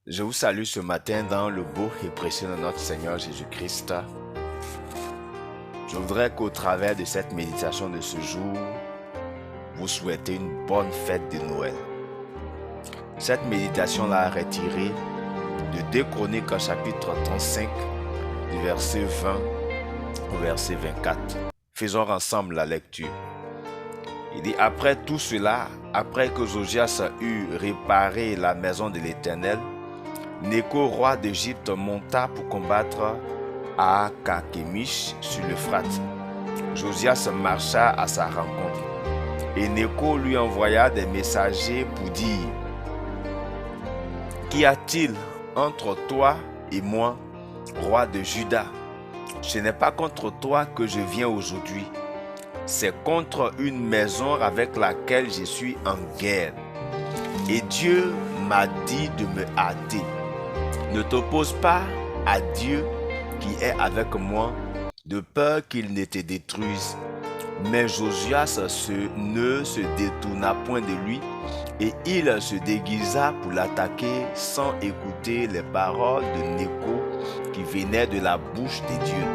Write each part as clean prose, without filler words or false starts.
Je vous salue ce matin dans le beau et précieux de notre Seigneur Jésus-Christ. Je voudrais qu'au travers de cette méditation de ce jour, vous souhaitez une bonne fête de Noël. Cette méditation-là est tirée de 2 Chroniques chapitre 35, du verset 20 au verset 24. Faisons ensemble la lecture. Il dit, après tout cela, après que Josias eut réparé la maison de l'Éternel, Néco, roi d'Égypte, monta pour combattre à Carchemish sur l'Euphrate. Josias marcha à sa rencontre. Et Néco lui envoya des messagers pour dire, qu'y a-t-il entre toi et moi, roi de Juda? Ce n'est pas contre toi que je viens aujourd'hui, c'est contre une maison avec laquelle je suis en guerre. Et Dieu m'a dit de me hâter. Ne t'oppose pas à Dieu qui est avec moi, de peur qu'il ne te détruise. Mais Josias ne se détourna point de lui, et il se déguisa pour l'attaquer sans écouter les paroles de Néco qui venaient de la bouche de Dieu.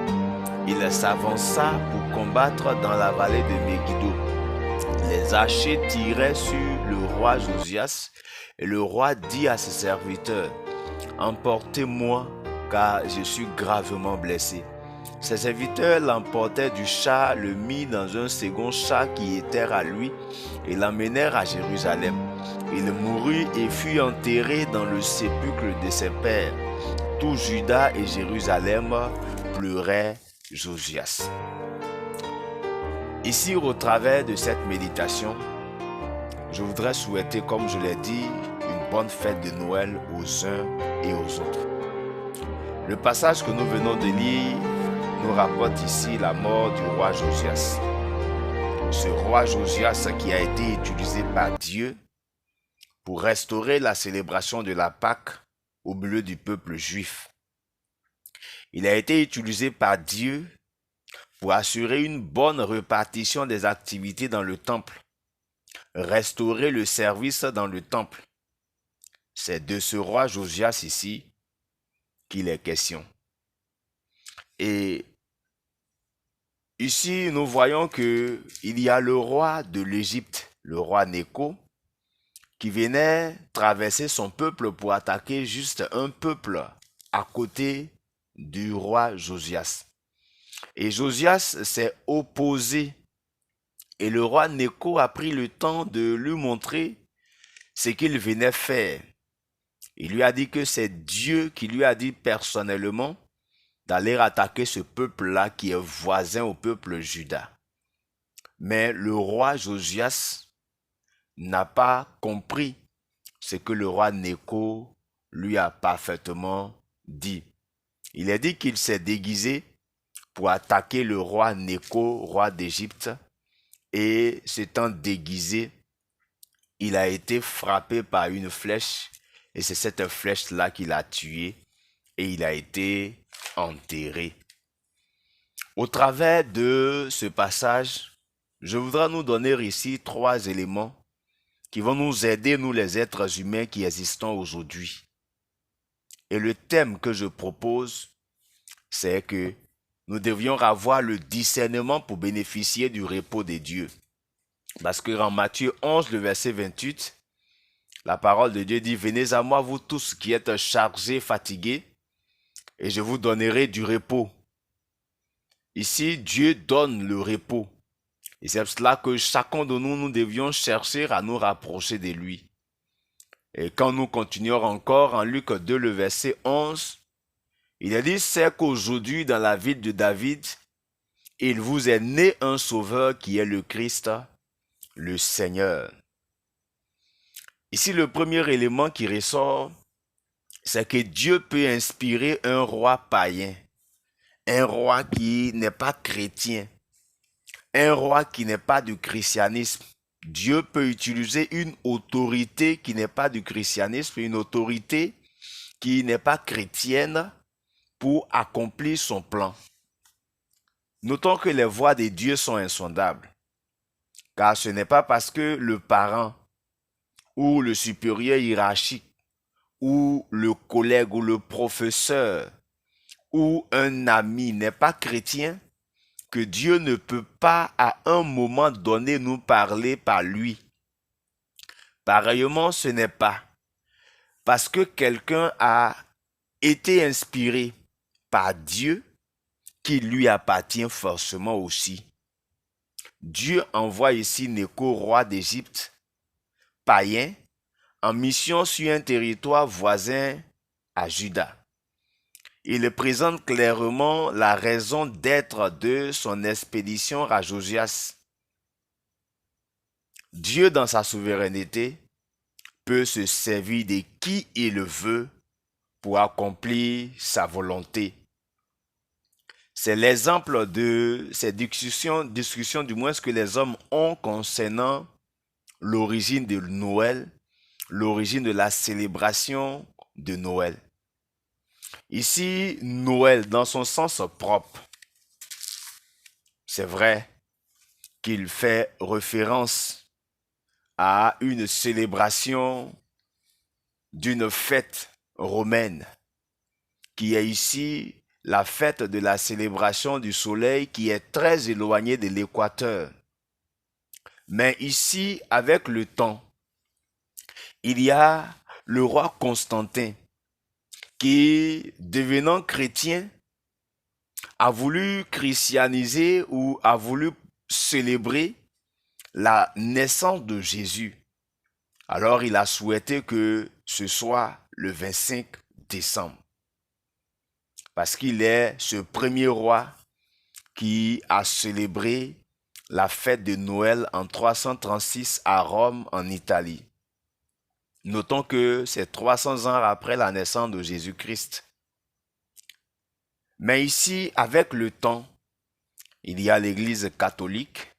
Il s'avança pour combattre dans la vallée de Megiddo. Les archers tiraient sur le roi Josias, et le roi dit à ses serviteurs, « Emportez-moi, car je suis gravement blessé. » Ses serviteurs l'emportèrent du char, le mirent dans un second char qui était à lui, et l'emmenèrent à Jérusalem. Il mourut et fut enterré dans le sépulcre de ses pères. Tout Juda et Jérusalem pleuraient Josias. Ici, au travers de cette méditation, je voudrais souhaiter, comme je l'ai dit, une bonne fête de Noël aux uns et aux autres. Le passage que nous venons de lire nous rapporte ici la mort du roi Josias. Ce roi Josias qui a été utilisé par Dieu pour restaurer la célébration de la Pâque au milieu du peuple juif. Il a été utilisé par Dieu pour assurer une bonne répartition des activités dans le temple, restaurer le service dans le temple. C'est de ce roi Josias ici qu'il est question. Et ici, nous voyons qu'il y a le roi de l'Égypte, le roi Néco, qui venait traverser son peuple pour attaquer juste un peuple à côté du roi Josias. Et Josias s'est opposé. Et le roi Néco a pris le temps de lui montrer ce qu'il venait faire. Il lui a dit que c'est Dieu qui lui a dit personnellement d'aller attaquer ce peuple-là qui est voisin au peuple Juda. Mais le roi Josias n'a pas compris ce que le roi Néco lui a parfaitement dit. Il a dit qu'il s'est déguisé pour attaquer le roi Néco, roi d'Égypte, et s'étant déguisé, il a été frappé par une flèche, et c'est cette flèche-là qu'il a tué, et il a été enterré. Au travers de ce passage, je voudrais nous donner ici 3 éléments qui vont nous aider, nous les êtres humains qui existons aujourd'hui. Et le thème que je propose, c'est que nous devions avoir le discernement pour bénéficier du repos de Dieu. Parce que en Matthieu 11, le verset 28, la parole de Dieu dit, « Venez à moi, vous tous qui êtes chargés, fatigués, et je vous donnerai du repos. » Ici, Dieu donne le repos. Et c'est pour cela que chacun de nous, nous devions chercher à nous rapprocher de lui. Et quand nous continuons encore en Luc 2, le verset 11, il a dit, c'est qu'aujourd'hui, dans la ville de David, il vous est né un sauveur qui est le Christ, le Seigneur. Ici, le premier élément qui ressort, c'est que Dieu peut inspirer un roi païen, un roi qui n'est pas chrétien, un roi qui n'est pas du christianisme. Dieu peut utiliser une autorité qui n'est pas du christianisme, une autorité qui n'est pas chrétienne pour accomplir son plan. Notons que les voies de Dieu sont insondables, car ce n'est pas parce que le parent ou le supérieur hiérarchique ou le collègue ou le professeur ou un ami n'est pas chrétien, que Dieu ne peut pas à un moment donné nous parler par lui. Pareillement, ce n'est pas parce que quelqu'un a été inspiré par Dieu qu'il lui appartient forcément aussi. Dieu envoie ici Nécho, roi d'Égypte, païen, en mission sur un territoire voisin à Juda. Il présente clairement la raison d'être de son expédition à Josias. Dieu, dans sa souveraineté, peut se servir de qui il veut pour accomplir sa volonté. C'est l'exemple de ces discussions du moins que les hommes ont concernant l'origine de Noël, l'origine de la célébration de Noël. Ici, Noël, dans son sens propre, c'est vrai qu'il fait référence à une célébration d'une fête romaine, qui est ici la fête de la célébration du soleil qui est très éloignée de l'équateur. Mais ici, avec le temps, il y a le roi Constantin qui, devenant chrétien, a voulu christianiser ou a voulu célébrer la naissance de Jésus. Alors il a souhaité que ce soit le 25 décembre. Parce qu'il est ce premier roi qui a célébré la fête de Noël en 336 à Rome, en Italie. Notons que c'est 300 ans après la naissance de Jésus-Christ. Mais ici, avec le temps, il y a l'Église catholique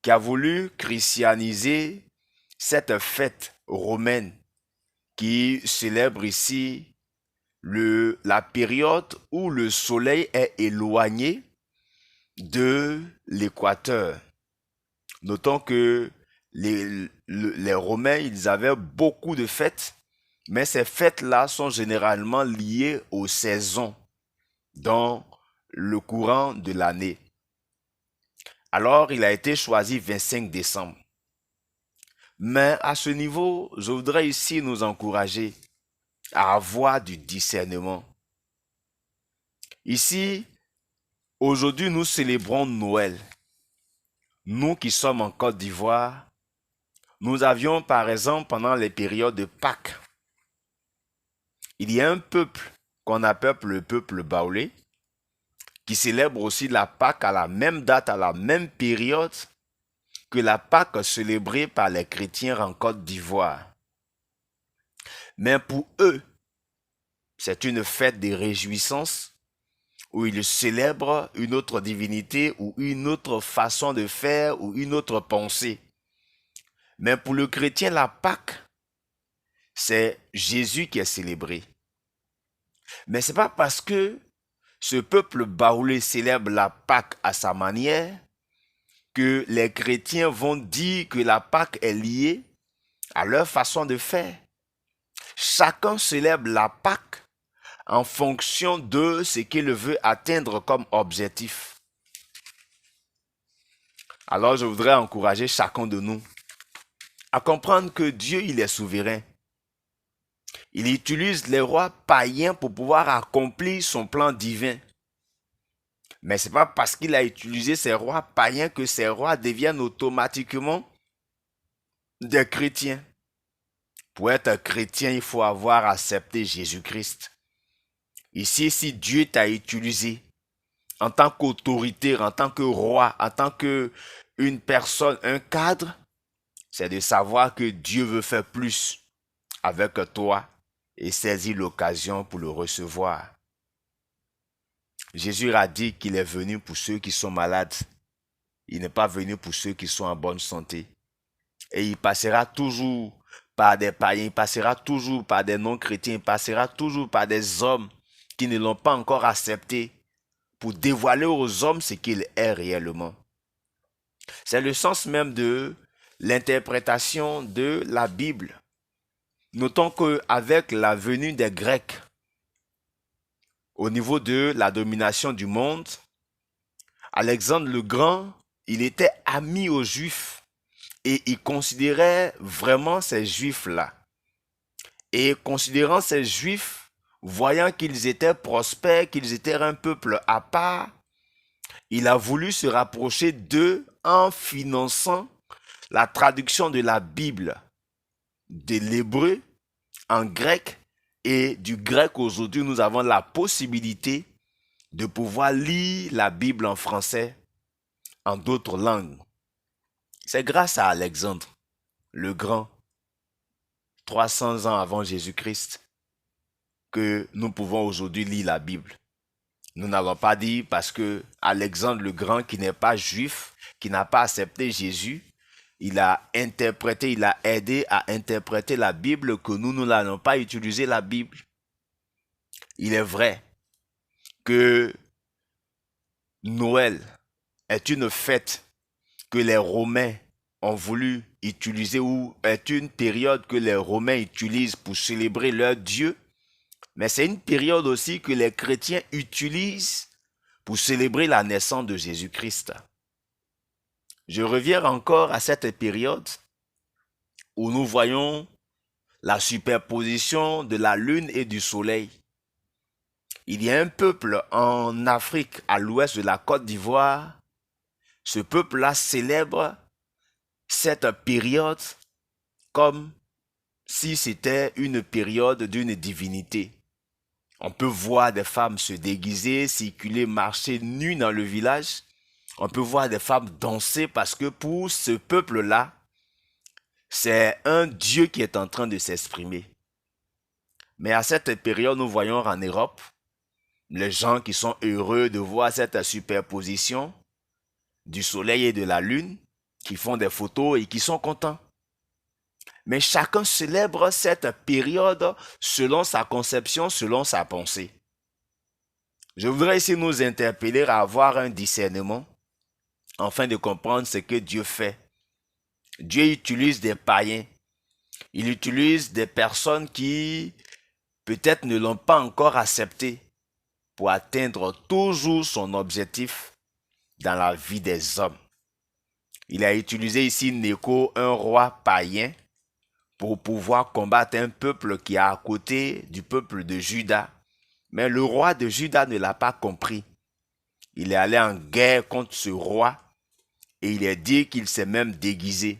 qui a voulu christianiser cette fête romaine qui célèbre ici la période où le soleil est éloigné de l'équateur. Notons que les Romains, ils avaient beaucoup de fêtes, mais ces fêtes-là sont généralement liées aux saisons dans le courant de l'année. Alors, il a été choisi 25 décembre. Mais à ce niveau, je voudrais ici nous encourager à avoir du discernement. Ici, aujourd'hui, nous célébrons Noël. Nous qui sommes en Côte d'Ivoire, nous avions par exemple pendant les périodes de Pâques, il y a un peuple qu'on appelle le peuple baoulé, qui célèbre aussi la Pâques à la même date, à la même période que la Pâques célébrée par les chrétiens en Côte d'Ivoire. Mais pour eux, c'est une fête de réjouissance où ils célèbrent une autre divinité ou une autre façon de faire ou une autre pensée. Mais pour le chrétien, la Pâque, c'est Jésus qui est célébré. Mais ce n'est pas parce que ce peuple baoulé célèbre la Pâque à sa manière que les chrétiens vont dire que la Pâque est liée à leur façon de faire. Chacun célèbre la Pâque en fonction de ce qu'il veut atteindre comme objectif. Alors je voudrais encourager chacun de nous à comprendre que Dieu, il est souverain. Il utilise les rois païens pour pouvoir accomplir son plan divin. Mais ce n'est pas parce qu'il a utilisé ces rois païens que ces rois deviennent automatiquement des chrétiens. Pour être chrétien, il faut avoir accepté Jésus-Christ. Ici, si Dieu t'a utilisé en tant qu'autorité, en tant que roi, en tant qu'une personne, un cadre, c'est de savoir que Dieu veut faire plus avec toi et saisir l'occasion pour le recevoir. Jésus a dit qu'il est venu pour ceux qui sont malades. Il n'est pas venu pour ceux qui sont en bonne santé. Et il passera toujours par des païens, il passera toujours par des non-chrétiens, il passera toujours par des hommes qui ne l'ont pas encore accepté pour dévoiler aux hommes ce qu'il est réellement. C'est le sens même de l'interprétation de la Bible. notons qu'avec la venue des Grecs au niveau de la domination du monde, Alexandre le Grand, il était ami aux Juifs et il considérait vraiment ces Juifs-là. Et considérant ces Juifs, voyant qu'ils étaient prospères, qu'ils étaient un peuple à part, il a voulu se rapprocher d'eux en finançant la traduction de la Bible de l'hébreu en grec, et du grec aujourd'hui nous avons la possibilité de pouvoir lire la Bible en français, en d'autres langues. C'est grâce à Alexandre le Grand, 300 ans avant Jésus-Christ, que nous pouvons aujourd'hui lire la Bible. Nous n'allons pas dire parce que Alexandre le Grand, qui n'est pas juif, qui n'a pas accepté Jésus, il a interprété, il a aidé à interpréter la Bible, que nous n'allons pas utiliser la Bible. Il est vrai que Noël est une fête que les Romains ont voulu utiliser, ou est une période que les Romains utilisent pour célébrer leur Dieu, mais c'est une période aussi que les chrétiens utilisent pour célébrer la naissance de Jésus-Christ. Je reviens encore à cette période où nous voyons la superposition de la lune et du soleil. Il y a un peuple en Afrique, à l'ouest de la Côte d'Ivoire. Ce peuple-là célèbre cette période comme si c'était une période d'une divinité. On peut voir des femmes se déguiser, circuler, marcher nues dans le village. On peut voir des femmes danser parce que pour ce peuple-là, c'est un Dieu qui est en train de s'exprimer. Mais à cette période, nous voyons en Europe les gens qui sont heureux de voir cette superposition du soleil et de la lune, qui font des photos et qui sont contents. Mais chacun célèbre cette période selon sa conception, selon sa pensée. Je voudrais ici nous interpeller à avoir un discernement afin de comprendre ce que Dieu fait. Dieu utilise des païens. Il utilise des personnes qui peut-être ne l'ont pas encore accepté pour atteindre toujours son objectif dans la vie des hommes. Il a utilisé ici Nécho, un roi païen, pour pouvoir combattre un peuple qui est à côté du peuple de Juda. Mais le roi de Juda ne l'a pas compris. Il est allé en guerre contre ce roi et il est dit qu'il s'est même déguisé.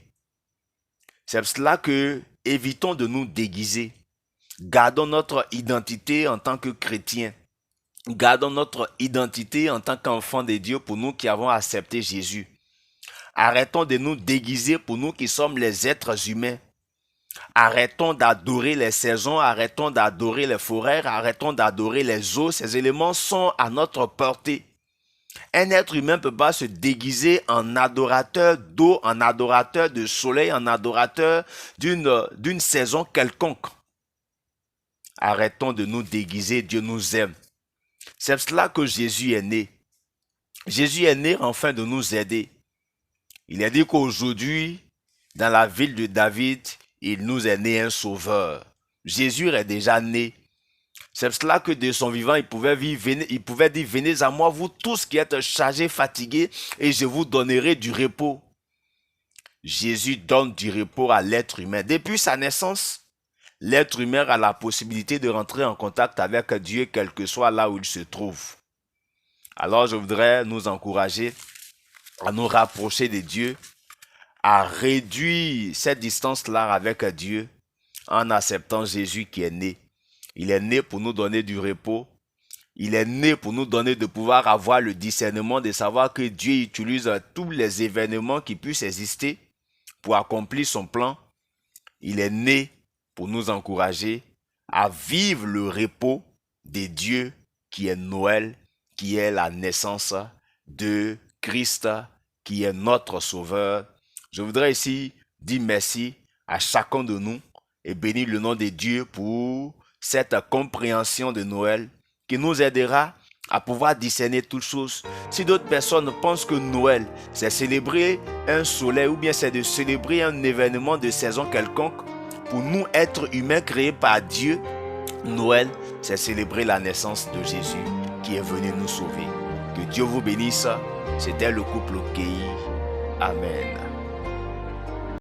C'est pour cela que évitons de nous déguiser. Gardons notre identité en tant que chrétiens. Gardons notre identité en tant qu'enfants de Dieu pour nous qui avons accepté Jésus. Arrêtons de nous déguiser pour nous qui sommes les êtres humains. Arrêtons d'adorer les saisons, arrêtons d'adorer les forêts, arrêtons d'adorer les eaux. Ces éléments sont à notre portée. Un être humain ne peut pas se déguiser en adorateur d'eau, en adorateur de soleil, en adorateur d'une saison quelconque. Arrêtons de nous déguiser, Dieu nous aime. C'est pour cela que Jésus est né. Jésus est né afin de nous aider. Il a dit qu'aujourd'hui, dans la ville de David, il nous est né un sauveur. Jésus est déjà né. C'est pour cela que de son vivant, il pouvait dire, venez à moi, vous tous qui êtes chargés, fatigués, et je vous donnerai du repos. Jésus donne du repos à l'être humain. Depuis sa naissance, l'être humain a la possibilité de rentrer en contact avec Dieu, quel que soit là où il se trouve. Alors je voudrais nous encourager à nous rapprocher de Dieu, à réduire cette distance-là avec Dieu en acceptant Jésus qui est né. Il est né pour nous donner du repos. Il est né pour nous donner de pouvoir avoir le discernement de savoir que Dieu utilise tous les événements qui puissent exister pour accomplir son plan. Il est né pour nous encourager à vivre le repos de Dieu qui est Noël, qui est la naissance de Christ, qui est notre Sauveur. Je voudrais ici dire merci à chacun de nous et bénir le nom de Dieu pour cette compréhension de Noël qui nous aidera à pouvoir discerner toutes choses. Si d'autres personnes pensent que Noël, c'est célébrer un soleil ou bien c'est de célébrer un événement de saison quelconque, pour nous, êtres humains créés par Dieu, Noël, c'est célébrer la naissance de Jésus qui est venu nous sauver. Que Dieu vous bénisse. C'était le couple Kei. Amen.